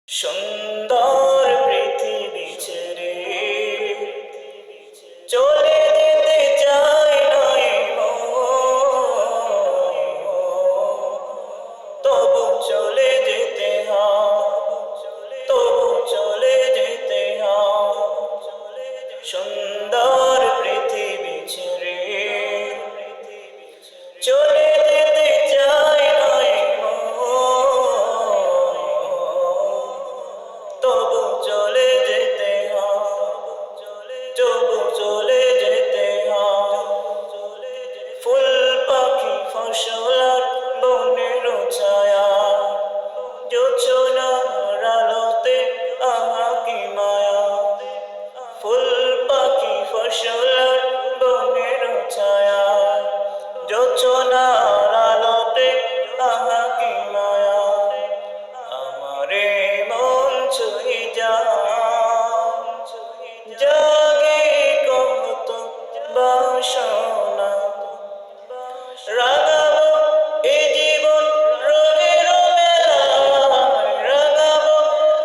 সুন্দর পৃথিবী ছেড়ে চলে যেতে চাই নয় তবু চলে যেতে তবু চলে যেতে সুন্দর পৃথিবী ছেড়ে চলে যেতে চাই নয় তবু চলে যেতে তবু চলে যেতে ফুল পাখি ফসলার বনের ছায়া জোছনার আলোতে আহা কি মায়া ফুল পাখি ফসলার বনের ছায়া জোছনার আলোতে আহা কি মায়া আমারে মন ছুঁয়ে জাগে কত বাসনা রাগাবো এ জীবন রঙের মেলায় রাগাবো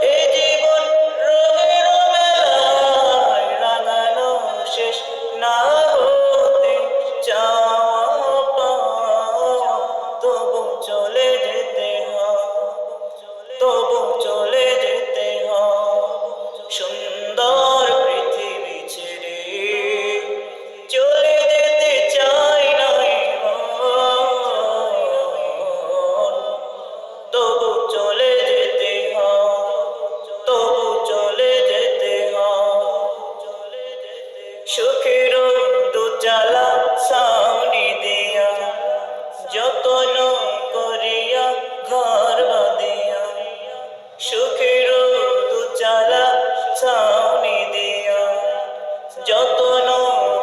এ জীবন রঙের মেলায় রাগানো শেষ না হতে চাওয়া পাওয়া তবু চলে যেতে তবু চলে যেতে সুন্দর পৃথিবী ছেড়ে চলে যেতে চাই নয় তবু চলে যেতে তবু চলে যেতে সুখের দুচালা ছাউনি দিয়া যতন করিয়া ঘর বাঁধিয়া সুখের দুচালা ছাউনি দিয়া যতন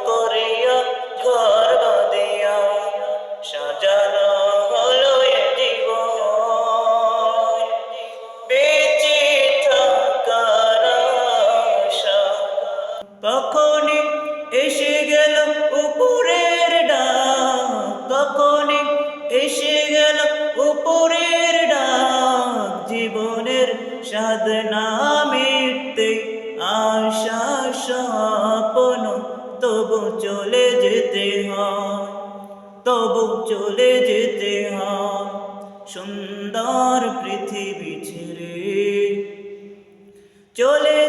করিয়া ঘর বাঁধিয়া সাজানো হলো এ জীবন বেঁচে থাকার আশা কখনই এসে গেল উপরের ডাক কখনই এসে গেল উপরের ডাক জীবনের সাধনা মিটতে আশা স্বপ্ন তবু চলে যেতে তবু চলে যেতে সুন্দর পৃথিবী ছেড়ে চলে